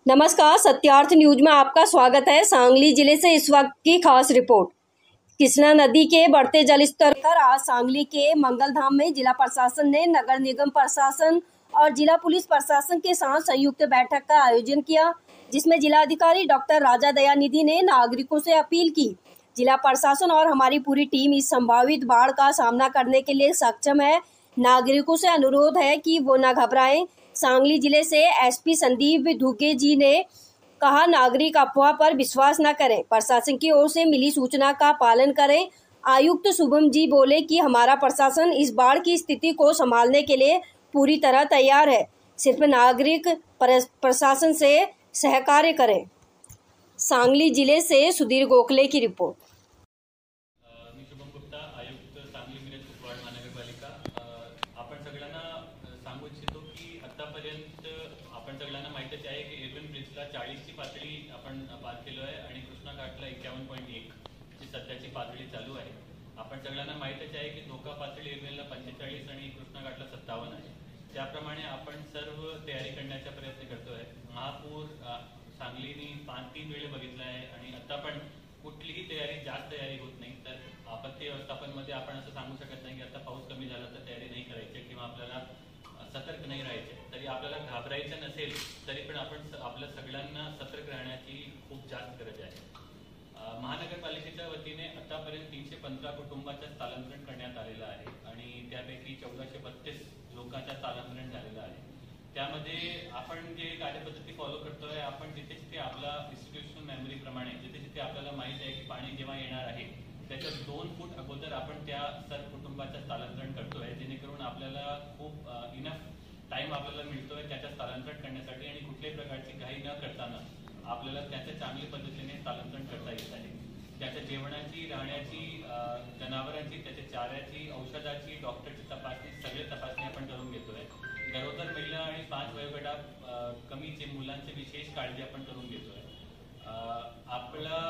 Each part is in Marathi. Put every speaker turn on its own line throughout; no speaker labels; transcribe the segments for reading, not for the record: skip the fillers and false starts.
नमस्कार, सत्यार्थ न्यूज में आपका स्वागत है। सांगली जिले से इस वक्त की खास रिपोर्ट। कृष्णा नदी के बढ़ते जलस्तर पर आज सांगली के मंगलधाम में जिला प्रशासन ने नगर निगम प्रशासन और जिला पुलिस प्रशासन के साथ संयुक्त बैठक का आयोजन किया, जिसमें जिलाधिकारी डॉक्टर राजा दयानिधि ने नागरिकों से अपील की। जिला प्रशासन और हमारी पूरी टीम इस संभावित बाढ़ का सामना करने के लिए सक्षम है। नागरिकों से अनुरोध है कि वो न घबराएं। सांगली जिले से एसपी संदीप धुगे जी ने कहा, नागरिक अफवाह पर विश्वास न करें, प्रशासन की ओर से मिली सूचना का पालन करें। आयुक्त शुभम जी बोले कि हमारा प्रशासन इस बाढ़ की स्थिति को संभालने के लिए पूरी तरह तैयार है, सिर्फ नागरिक प्रशासन से सहकार्य करें। सांगली जिले से सुधीर गोखले की रिपोर्ट।
मी शुभम गुप्ता, आयुक्त सांगली मिरज कुपवाड महानगरपालिका। आपण सगळ्यांना सांगू इच्छितो की आतापर्यंत आपण सगळ्यांना माहितीच आहे की एरवन ब्रिजला 40 ची पातळी आपण पार केलो आहे आणि कृष्णा घाटला 51.1 ची सध्याची पातळी चालू आहे। आपण सगळ्यांना माहितीच आहे की धोका पातळी एरवनला 45 आणि कृष्णा घाटला 57 आहे। त्याप्रमाणे आपण सर्व तयारी करण्याचा प्रयत्न करतोय। महापूर सांगलीने 3 वेळे बघितला आहे आणि आता पण कुठलीही तयारी जास्त तयारी होत नाही। तर आपत्ती व्यवस्थापन मध्ये आपण असं सांगू शकत नाही की आता पाऊस कमी झाला तर तयारी नाही करायची किंवा आपल्याला सतर्क नाही राहायचे। तरी आपल्याला घाबरायचं नसेल तरी पण आपण आपल्या सगळ्यांना सतर्क राहण्याची खूप जास्त गरज आहे। महानगरपालिकेच्या वतीने आतापर्यंत 315 कुटुंबांचं स्थलांतरण करण्यात आलेलं आहे आणि त्यापैकी 1432 लोकांचं स्थलांतरण झालेलं आहे। त्यामध्ये आपण जे कार्यपद्धती फॉलो करतोय, आपण जिथे जिथे आपला इन्स्टिट्यूशनल मेमरी प्रमाणे जिथे जिथे आपल्याला माहित आहे की पाणी जेव्हा येणार आहे त्याच्या 2 फूट अगोदर आपण त्या सर्व कुटुंबाचं स्थलांतरण करतोय, जेणेकरून आपल्याला खूप इनफ टाइम आपल्याला मिळतोय त्याच्या स्थलांतरण करण्यासाठी आणि कुठल्याही प्रकारची घाई न करताना आपल्याला त्याच्या चांगल्या पद्धतीने स्थलांतरण करता येत आहे। त्याच्या जेवणाची, राहण्याची, जनावरांची, त्याच्या चाऱ्याची, औषधाची, डॉक्टरची तपासणी, सगळे तपासणी आपण करून घेतोय। गरोदर महिला आणि 5 वयोगटा कमीचे मुलांची विशेष काळजी आपण करून घेतोय। आपला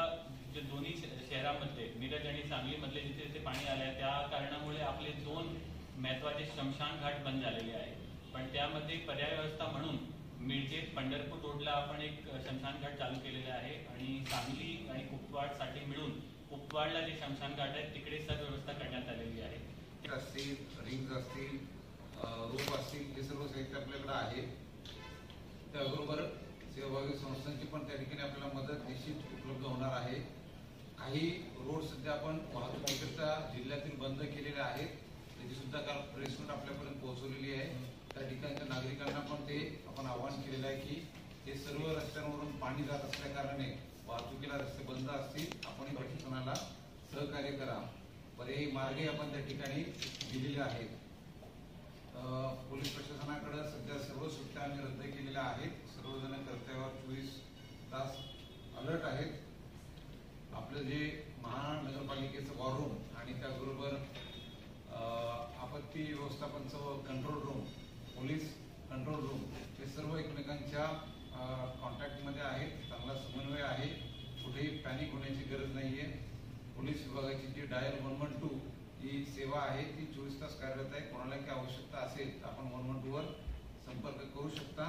जे दोन्ही शहरांमध्ये मिरज आणि सांगली मधले जिथे जिथे पाणी आले त्या कारणामुळे आपले 2 महत्त्वाचे शमशान घाट बंद झालेले आहेत, पण त्यामध्ये पर्याय व्यवस्था म्हणून मिरजे पंढरपूर रोडला आपण एक शमशान घाट चालू केलेले आहे आणि सांगली आणि कुपवाड साठी मिळून कुपवाडला जे शमशान घाट आहेत तिकडे सर्व व्यवस्था करण्यात आलेली आहे।
रिंग्स असतील, रोप असतील, हे सर्व साहित्य आपल्याकडे आहे। त्याबरोबर सहभागी संस्थांची पण त्या ठिकाणी आपल्याला मदत निश्चित उपलब्ध होणार आहे। काही रोड सध्या आपण वाहतुकीकरता जिल्ह्यातील बंद केलेले आहेत, त्याची सुद्धा काल प्रेसमेंट आपल्यापर्यंत पोहोचवलेली आहे। त्या ठिकाणच्या नागरिकांना पण ते आपण आवाहन केलेलं आहे की हे सर्व रस्त्यांवरून पाणी जात असल्या कारणाने वाहतुकीला रस्ते बंद असतील, आपण प्रशासनाला सहकार्य करा। पर्यायी मार्गही आपण त्या ठिकाणी दिलेले आहेत। पोलीस प्रशासनाकडे सध्या सर्व सुट्ट्या आम्ही रद्द केलेल्या आहेत। सर्वजण कर्तव्यावर 24 तास अलर्ट आहेत। आपलं जे महानगरपालिकेचं वॉर रूम आणि त्याचबरोबर आपत्ती व्यवस्थापनचं control room, police control room, हे सर्व एकमेकांच्या कॉन्टॅक्टमध्ये आहेत। चांगला समन्वय आहे, कुठेही पॅनिक होण्याची गरज नाहीये। पोलीस विभागाची जी डायल 112 ही सेवा आहे ती 24 तास कार्यरत आहे। कोणाला काही आवश्यकता असेल तर आपण 112 वर संपर्क करू शकता।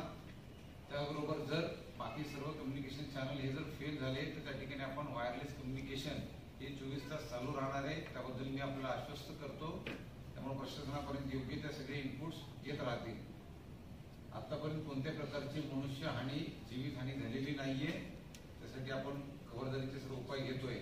त्याबरोबर जर बाकी सर्व कम्युनिकेशन चॅनल हे जर फेल झाले तर त्या ठिकाणी आपण वायरलेस कम्युनिकेशन हे 24 तास चालू राहणार आहे, त्याबद्दल मी आपल्याला आश्वस्त करतो। त्यामुळे प्रशासनापर्यंत योग्य त्या सगळे इनपुट्स येत राहतील। आतापर्यंत कोणत्या प्रकारची मनुष्यहानी, जीवितहानी झालेली नाहीये, त्यासाठी आपण खबरदारीचे सर्व उपाय घेतोय।